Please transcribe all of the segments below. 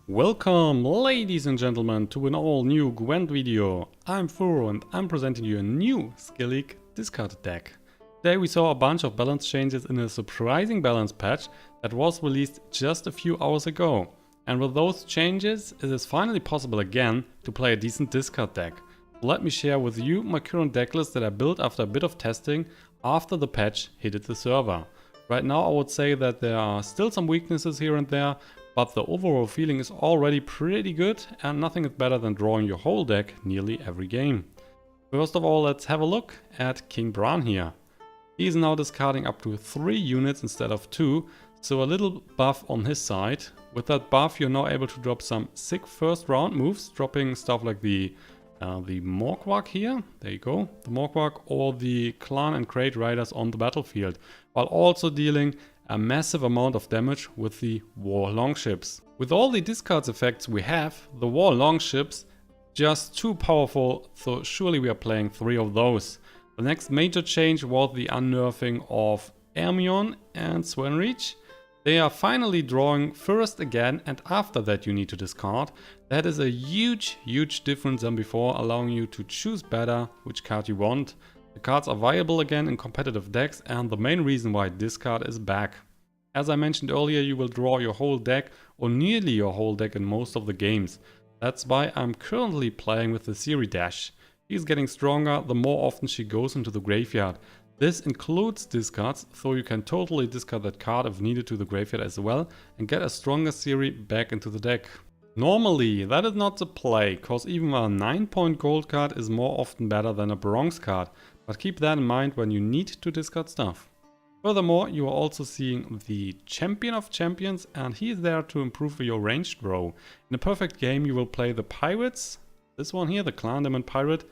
Welcome, ladies and gentlemen, to an all-new Gwent video. I'm Furo and I'm presenting you a new SKELLIGE discard deck. Today we saw a bunch of balance changes in a surprising balance patch that was released just a few hours ago. And with those changes, it is finally possible again to play a decent discard deck. So let me share with you my current deck list that I built after a bit of testing after the patch hit the server. Right now I would say that there are still some weaknesses here and there, but the overall feeling is already pretty good and nothing is better than drawing your whole deck nearly every game. First of all, let's have a look at King Bran here. He is now discarding up to 3 units instead of 2, so a little buff on his side. With that buff you're now able to drop some sick first round moves, dropping stuff like the Morkwag here, there you go, the Morkwag, or the Clan and Craite riders on the battlefield, while also dealing a massive amount of damage with the War Longships. With all the discards effects we have, the War Longships just too powerful, so surely we are playing 3 of those. The next major change was the unnerving of Ermion and Swanreach. They are finally drawing first again, and after that you need to discard. That is a huge difference than before, allowing you to choose better which card you want. The cards are viable again in competitive decks, and the main reason why discard is back. As I mentioned earlier, you will draw your whole deck or nearly your whole deck in most of the games. That's why I'm currently playing with the CD Dash. She's getting stronger the more often she goes into the graveyard. This includes discards, so you can totally discard that card if needed to the graveyard as well and get a stronger CD back into the deck. Normally that is not the play, cause even a 9-point gold card is more often better than a bronze card, but keep that in mind when you need to discard stuff. Furthermore, you are also seeing the Champion of Champions, and he is there to improve your ranged row. In a perfect game you will play the Pirates, this one here, the Clan Dimun Pirate,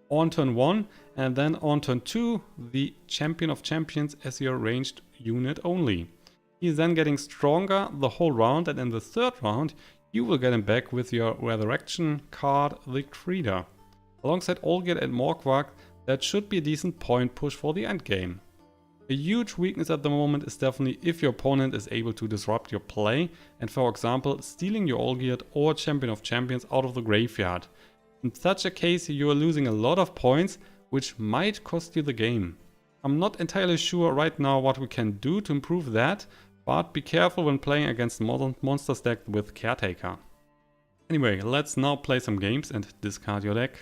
on turn 1, and then on turn 2 the Champion of Champions as your ranged unit only. He is then getting stronger the whole round, and in the third round you will get him back with your Resurrection card, the Craite. Alongside Olgierd and Morkwag, that should be a decent point push for the endgame. A huge weakness at the moment is definitely if your opponent is able to disrupt your play and, for example, stealing your Olgierd or Champion of Champions out of the graveyard. In such a case you are losing a lot of points, which might cost you the game. I'm not entirely sure right now what we can do to improve that, but be careful when playing against modern monsters deck with Caretaker. Anyway, let's now play some games and discard your deck.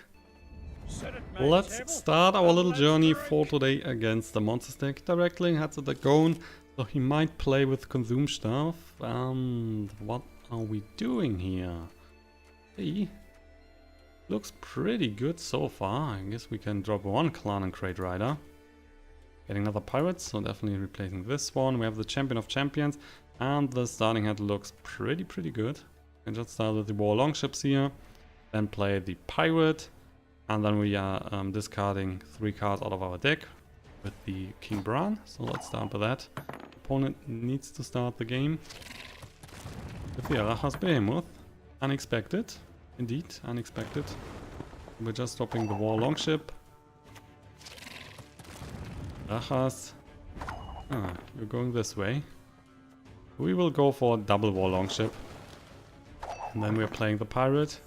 Let's start our little journey for today against the monsters deck. Directly heads at the Gone, so he might play with consume stuff. What are we doing here? Hey, looks pretty good so far. I guess we can drop 1 Clan and Craite rider. Getting another Pirate, so definitely replacing this one. We have the Champion of Champions, and the starting hand looks pretty good. We can just start with the War Longships here, then play the Pirate, and then we are discarding 3 cards out of our deck with the King Bran. So let's start with that. Opponent needs to start the game with the Arachas Behemoth. Unexpected, indeed, unexpected. We're just dropping the War Longship. Arachas. You're going this way. We will go for double War Longship. And then we're playing the Pirate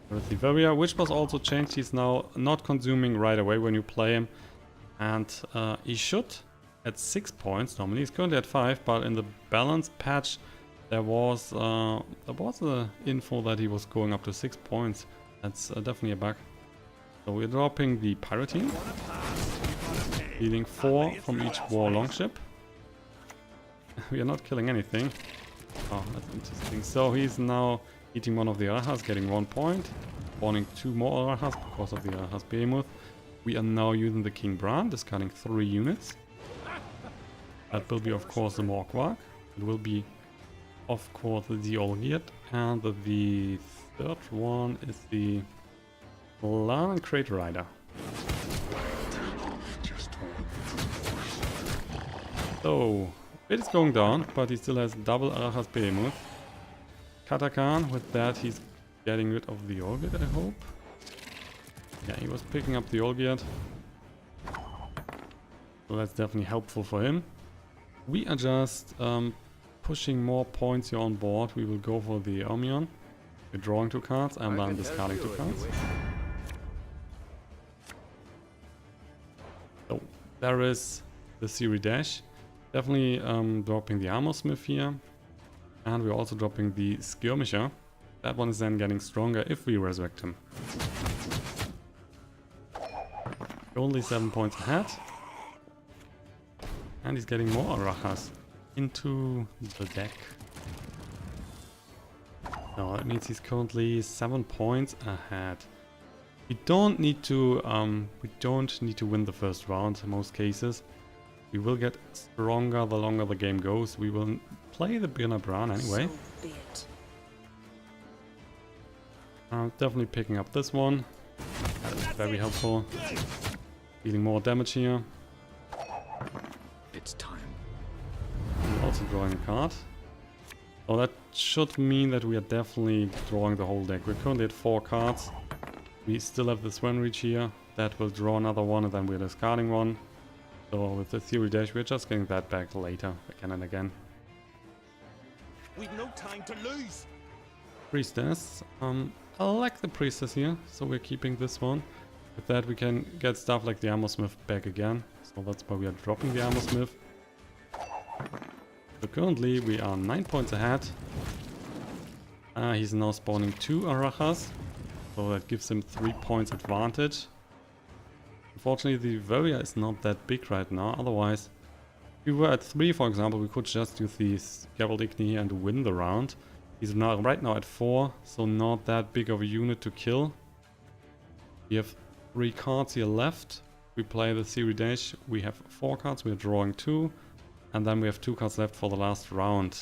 with the Warrior, which was also changed. He's now not consuming right away when you play him. And he should at 6 points normally. He's currently at 5, but in the balance patch there was the info that he was going up to 6 points. That's definitely a bug. So we're dropping the Pirating, dealing 4 from each War Longship. We are not killing anything. Oh, that's interesting. So he's now eating one of the Arachas, getting 1 point. Spawning 2 more Arachas because of the Arachas Behemoth. We are now using the King Bran, discarding 3 units. That will be, of course, the Morkwag. It will be, of course, the Olgierd. And the third one is the Clan and Craite rider. So, it is going down, but he still has double Arachas Behemoth. Katakan, with that he's getting rid of the Olgierd, I hope. Yeah, he was picking up the Olgierd. So that's definitely helpful for him. We are just pushing more points here on board, we will go for the Ermion. We're drawing 2 cards and then discarding 2 cards. So there is the CD Dash. Definitely dropping the Armorsmith here. And we're also dropping the Skirmisher. That one is then getting stronger if we resurrect him. Only 7 points ahead. And he's getting more Arachas into the deck. So that means he's currently 7 points ahead. We don't need to win the first round in most cases. We will get stronger the longer the game goes. We will play the beginner Bran anyway. I'm definitely picking up this one. That is very helpful. Dealing more damage here. It's time. And also drawing a card. So that should mean that we are definitely drawing the whole deck. We're currently at 4 cards. We still have the Swan Reach here. That will draw another one and then we're discarding one. So with the CD Dash we're just getting that back later, again and again. We've no time to lose. Priestess. I like the Priestess here, so we're keeping this one. With that we can get stuff like the Armorsmith back again. So that's why we are dropping the Armorsmith. So currently we are 9 points ahead. He's now spawning 2 Arachas. So that gives him 3 points advantage. Unfortunately the Warrior is not that big right now. Otherwise, if we were at 3 for example, we could just use the Scabald Igni here and win the round. He's now right now at 4, so not that big of a unit to kill. We have 3 cards here left. We play the CD Dash. We have 4 cards, we are drawing 2. And then we have 2 cards left for the last round.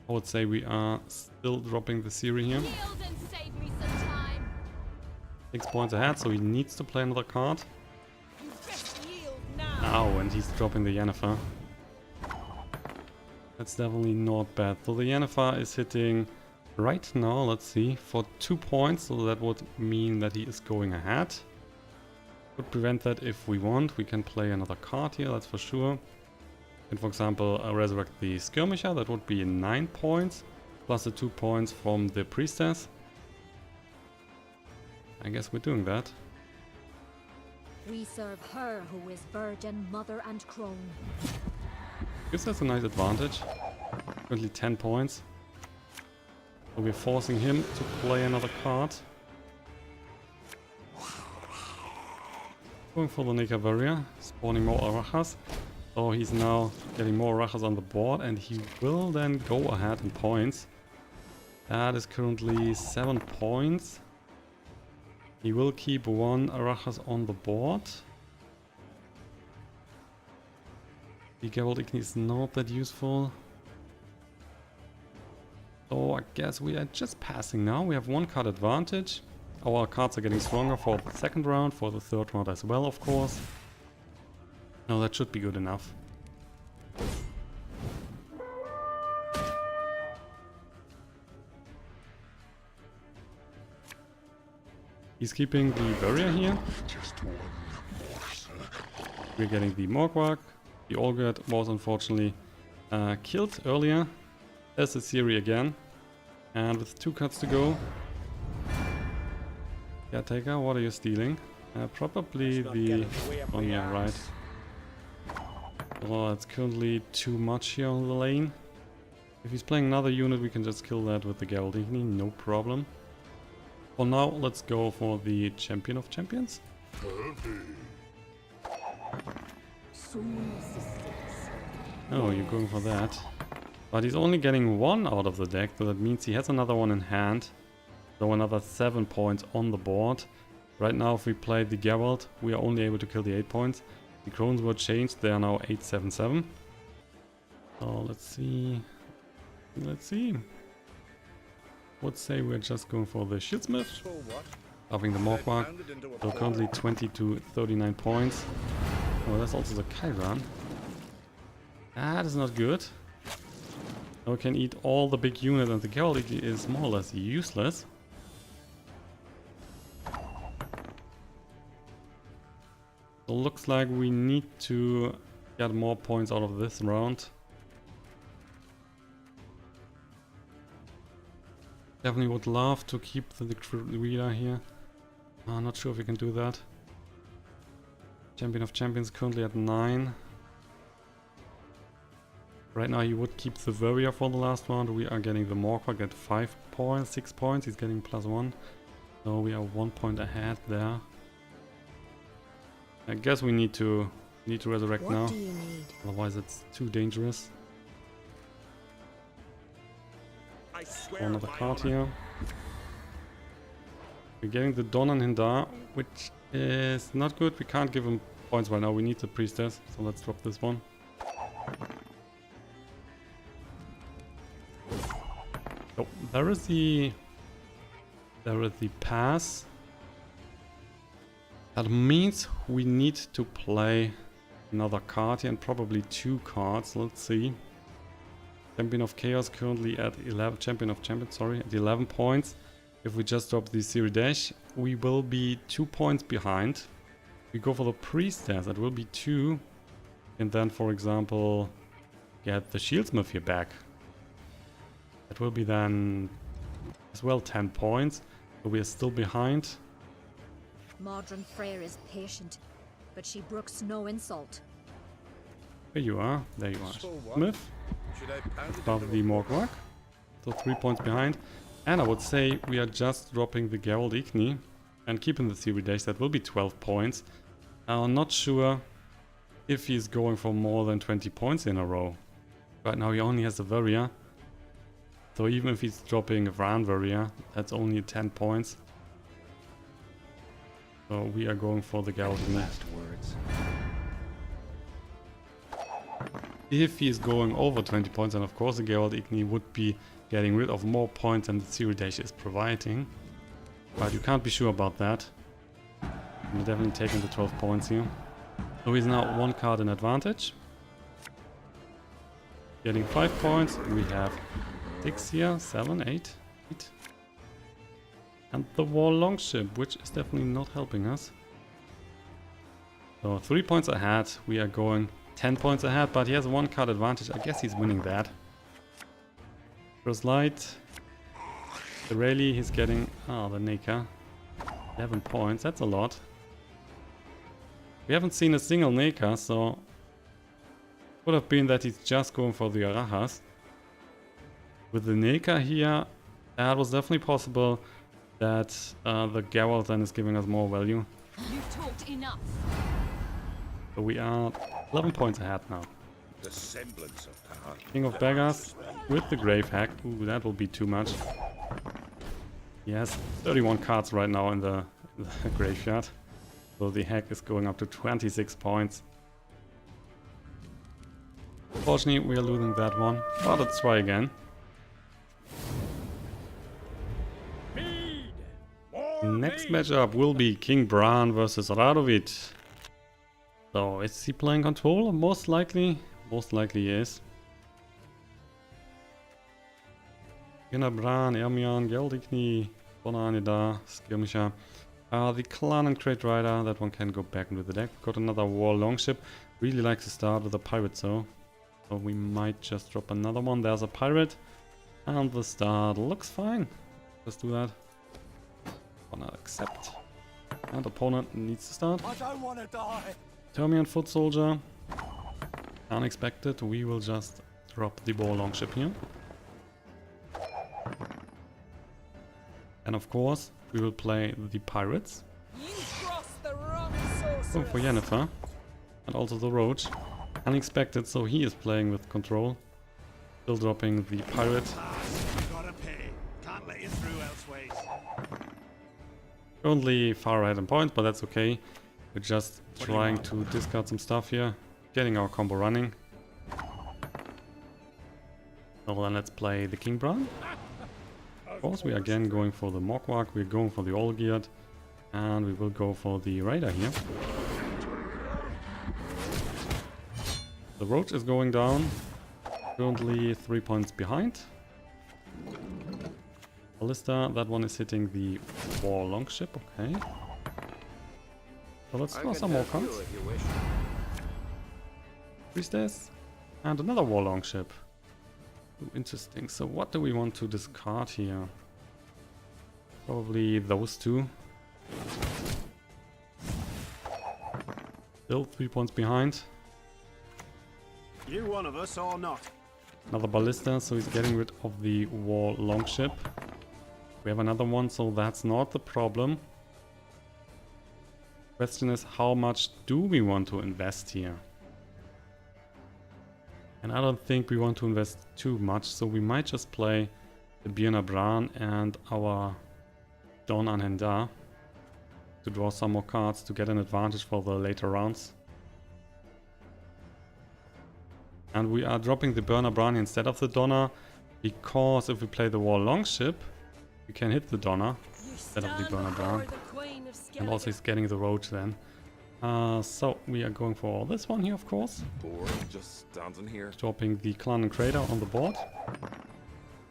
I would say we are still dropping the CD here. 6 points ahead, so he needs to play another card. Oh, and he's dropping the Yennefer. That's definitely not bad. So the Yennefer is hitting right now, let's see, for 2 points. So that would mean that he is going ahead. Could prevent that if we want. We can play another card here, that's for sure. And for example, resurrect the Skirmisher. That would be 9 points. Plus the 2 points from the Priestess. I guess we're doing that. We serve her who is virgin, mother and crone. Gives us a nice advantage. Currently 10 points. So we're forcing him to play another card. Going for the Nika Warrior, spawning more Arachas. So he's now getting more Arachas on the board and he will then go ahead in points. That is currently 7 points. He will keep 1 Arachas on the board. The Scabald Igni is not that useful. So I guess we are just passing now. We have 1 card advantage. Our cards are getting stronger for the second round, for the third round as well, of course. No, that should be good enough. He's keeping the Warrior here. We're getting the Morgwag. The Olgerd was unfortunately killed earlier. There's the Ciri again. And with 2 cards to go. Caretaker, what are you stealing? Probably the... Oh yeah, right. Oh, it's currently too much here on the lane. If he's playing another unit, we can just kill that with the Scabald Igni, no problem. For now, let's go for the Champion of Champions. Oh, you're going for that. But he's only getting 1 out of the deck, so that means he has another one in hand. So another 7 points on the board. Right now, if we play the Geralt, we are only able to kill the 8 points. The Crones were changed, they are now 8-7-7. So let's see. Let's see. Would say we're just going for the Shieldsmith. Having the Morgwag. So currently 20 to 39 points. Oh, that's also the Kairan. That is not good. Now we can eat all the big units and the Scabald Igni is more or less useless. So looks like we need to get more points out of this round. Definitely would love to keep the Craite here. I'm not sure if we can do that. Champion of Champions currently at 9. Right now he would keep the Warrior for the last round. We are getting the Morkvark at 5 points, 6 points. He's getting +1. So we are 1 point ahead there. I guess we need to resurrect What now. do you need? Otherwise it's too dangerous. I swear Another by card honor. here. We're getting the Don and Hindar, which is not good. We can't give him points right now. We need the Priestess, so let's drop this one. Oh, there is the pass. That means we need to play another card here and probably 2 cards. Let's see. Champion of Chaos currently at 11. Champion of Champions, sorry, at 11 points. If we just drop the Series Dash, we will be 2 points behind. We go for the Priestess, that will be 2. And then, for example, get the Shieldsmith here back. That will be then as well 10 points. So we are still behind. Modern Freyr is patient, but she brooks no insult. There you are. There you are. So what? Smith. Should I pound it Above into the a- Morkvark. So 3 points behind. And I would say we are just dropping the Geralt Igni and keeping the Series Dash. That will be 12 points. I'm not sure if he's going for more than 20 points in a row. Right now he only has the Warrior. So even if he's dropping a Bran Warrior, that's only 10 points. So we are going for the Geralt Igni. Last words. If he's going over 20 points, then of course the Geralt Igni would be getting rid of more points than the Series Dash is providing. But you can't be sure about that. I'm definitely taking the 12 points here. So he's now 1 card in advantage. Getting 5 points. We have 6 here, 7, 8. And the War Longship, which is definitely not helping us. So 3 points ahead. We are going 10 points ahead, but he has a 1 card advantage. I guess he's winning that. First light. The Rayleigh, he's getting... Oh, the Neka. 11 points, that's a lot. We haven't seen a single Neka, so... Could have been that he's just going for the Arachas. With the Neka here, that was definitely possible that the Geralt then is giving us more value. You've talked enough. So we are 11 points ahead now. The semblance of power. King of Beggars with the Grave Hack. Ooh, that will be too much. He has 31 cards right now in the graveyard. So the hack is going up to 26 points. Unfortunately, we are losing that one. But let's try again. Next matchup will be King Bran versus Radovid. So is he playing control? Most likely he is. Bran, Ermion, Geralt Igni, Bonanida, Skirmisher. The Clan and Craite Rider, that one can go back into the deck. Got another War Longship. Really like to start with a pirate, so we might just drop another one. There's a pirate. And the start looks fine. Let's do that. Wanna accept. And opponent needs to start. I don't want to die. Termian Foot Soldier. Unexpected. We will just drop the War Longship here. And of course, we will play the pirates. You've crossed the wrong sorcerer. Going for Yennefer. And also the Roach. Unexpected, so he is playing with control. Still dropping the pirate. Gotta pay. Can't let you through elseways. Currently far ahead in points, but that's okay. We're just trying to discard some stuff here. Getting our combo running. So then let's play the King Bran. Of course, we are again going for the Morkvark. We're going for the All-Geared. And we will go for the Raider here. The Roach is going down. Currently 3 points behind. Ballista, that one is hitting the War Longship, okay. So let's draw some more cards. Priestess. And another War Longship. Ooh, interesting. So what do we want to discard here? Probably those two. Still 3 points behind. You one of us or not? Another ballista, so he's getting rid of the War Longship. We have another one, so that's not the problem. Question is, how much do we want to invest here? And I don't think we want to invest too much, so we might just play the Bran and our Don Anhenda to draw some more cards to get an advantage for the later rounds. And we are dropping the Bran instead of the Donna, because if we play the War Longship, we can hit the Donna instead of the Bran. And also he's getting the roach then. So we are going for this one here, of course. Or just stands in here. Dropping the Clan and Craite on the board.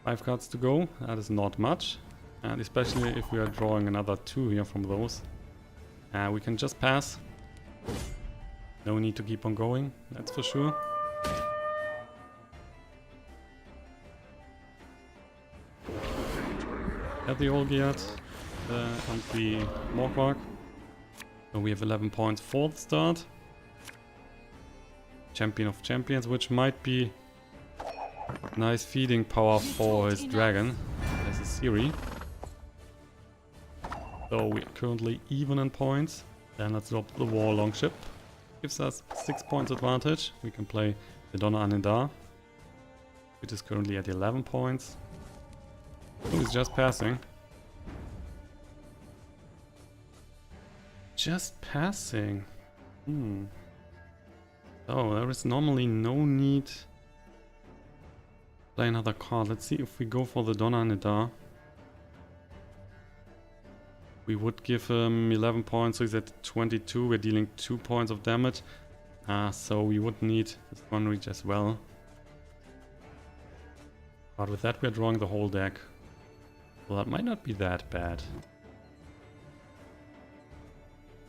5 cards to go, that is not much. And especially if we are drawing another 2 here from those. We can just pass. No need to keep on going, that's for sure. Have the Olgierd and the Morkvark. So we have 11 points for the start. Champion of Champions, which might be nice feeding power for his dragon as a series. So we are currently even in points. Then let's drop the War Longship. Gives us 6 points advantage. We can play the Donna Anhenda, which is currently at 11 points. So he's just passing. Just passing. So there is normally no need to play another card. Let's see if we go for the Donna Anhenda. We would give him 11 points, so he's at 22. We're dealing 2 points of damage. So we would need this one reach as well. But with that we're drawing the whole deck. Well, that might not be that bad.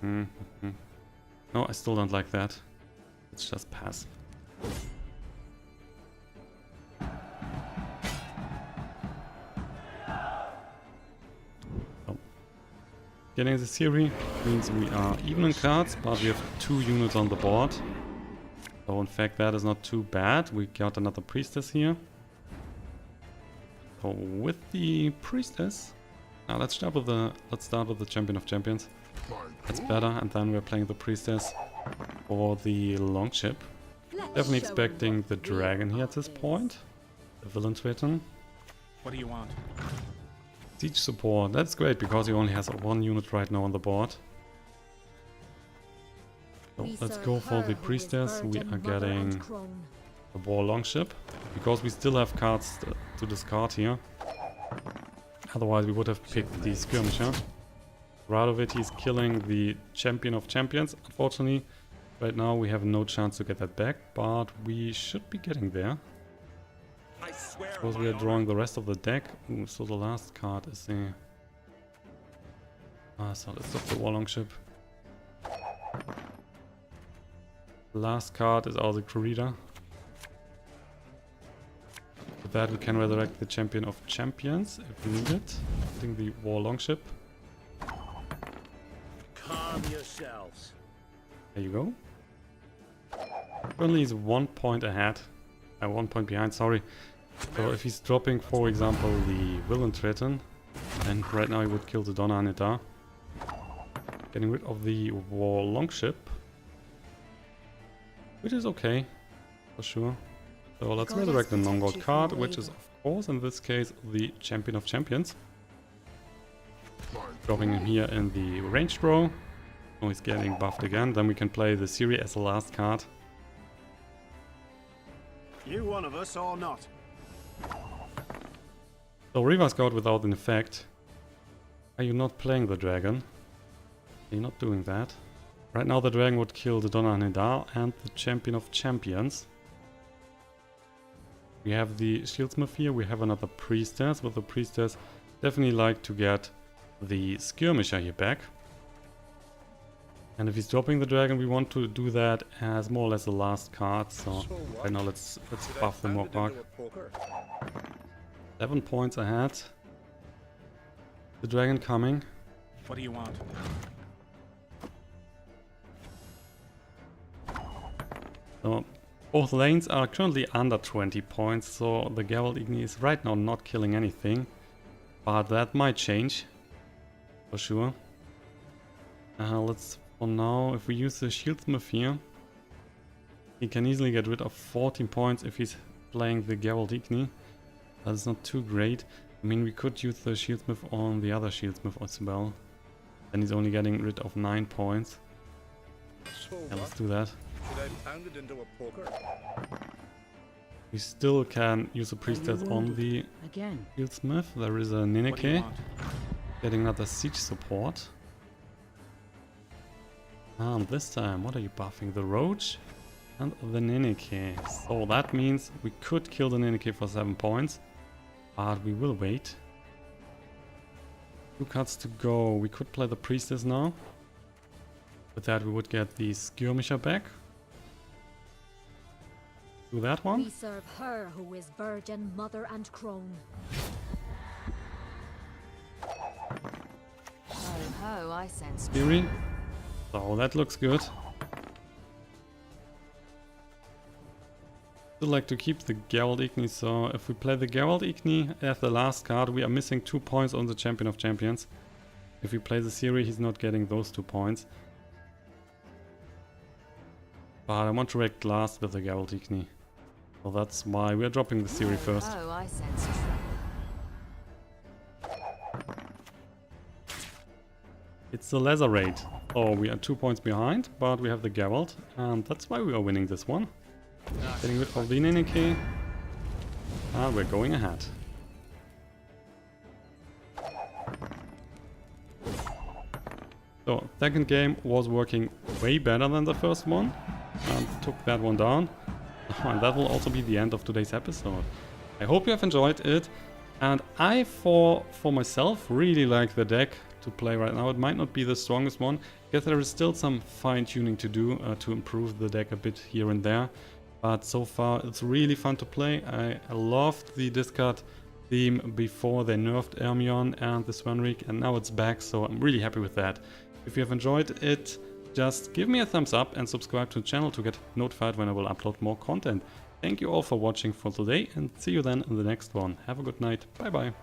No, I still don't like that. Let's just pass. So. Getting the series means we are even in cards, but we have 2 units on the board. So in fact that is not too bad. We got another Priestess here. So with the Priestess, now let's start with the Champion of Champions. That's better, and then we're playing the Priestess for the Longship. Definitely expecting the dragon here at this point. The Villain Triton. What do you want? Siege support, that's great because he only has 1 unit right now on the board. So let's go for the Priestess. We are getting the War Longship because we still have cards to discard here. Otherwise we would have picked the Skirmisher. Out of it, he's killing the Champion of Champions. Unfortunately, right now we have no chance to get that back, but we should be getting there. I swear Because we are drawing the rest of the deck. Ooh, so the last card is the... so let's stop the War Longship. The last card is also Craite. With that we can resurrect the Champion of Champions if we need it. Hitting the War Longship. calm yourselves. There you go. Currently he's 1 point ahead. 1 point behind, sorry. So if he's dropping, for example, the Villain Triton, then right now he would kill the Donna Anhenda. Getting rid of the War Longship. Which is okay, for sure. So let's resurrect the non-gold card, which is of course in this case the Champion of Champions. Dropping him here in the ranged row. Oh, he's getting buffed again. Then we can play the series as the last card. You one of us or not? So Reaver Scout without an effect. Are you not playing the dragon? You're not doing that. Right now the dragon would kill the Donna Anhenda and the Champion of Champions. We have the Shieldsmith here, we have another Priestess. With the Priestess, definitely like to get the Skirmisher here back. And if he's dropping the dragon, we want to do that as more or less the last card. So what? right now let's Should I buff the pound it Morkbug. into a poker? 7 points ahead. The dragon coming. What do you want? So both lanes are currently under 20 points, so the Geralt Igni is right now not killing anything. But that might change, for sure. Let's, for now, if we use the Shieldsmith here, he can easily get rid of 14 points if he's playing the Geralt Igni. That's not too great. I mean, we could use the Shieldsmith on the other Shieldsmith as well. Then he's only getting rid of 9 points. So Yeah, let's what? do that. Should I pound it into a poker? We still can use a Priestess on the Again. Shieldsmith. There is a What do you Nineke want? getting another siege support. And this time, what are you buffing? The Roach and the Nineke. So that means we could kill the Nineke for 7 points. But we will wait. 2 cards to go. We could play the Priestess now. With that we would get the Skirmisher back. Do that one. We serve her who is virgin, mother, and crone. Ho ho, I sense. Theory. So that looks good. Still like to keep the Geralt Igni, so if we play the Geralt Igni as the last card, we are missing 2 points on the Champion of Champions. If we play the Ciri, he's not getting those 2 points. But I want to wreck last with the Geralt Igni. So that's why we are dropping the Ciri first. Oh, I sense. It's the Leather Raid. Oh, we are 2 points behind, but we have the Geralt, and that's why we are winning this one. Getting rid of the Nineke. And we're going ahead. So, second game was working way better than the first one, and took that one down. And that will also be the end of today's episode. I hope you have enjoyed it, and I, for myself, really like the deck to play right now. It might not be the strongest one, because there is still some fine-tuning to do to improve the deck a bit here and there. But so far, it's really fun to play. I loved the discard theme before they nerfed Hermione and the Svanrik, and now it's back, so I'm really happy with that. If you have enjoyed it, just give me a thumbs up and subscribe to the channel to get notified when I will upload more content. Thank you all for watching for today, and see you then in the next one. Have a good night. Bye bye.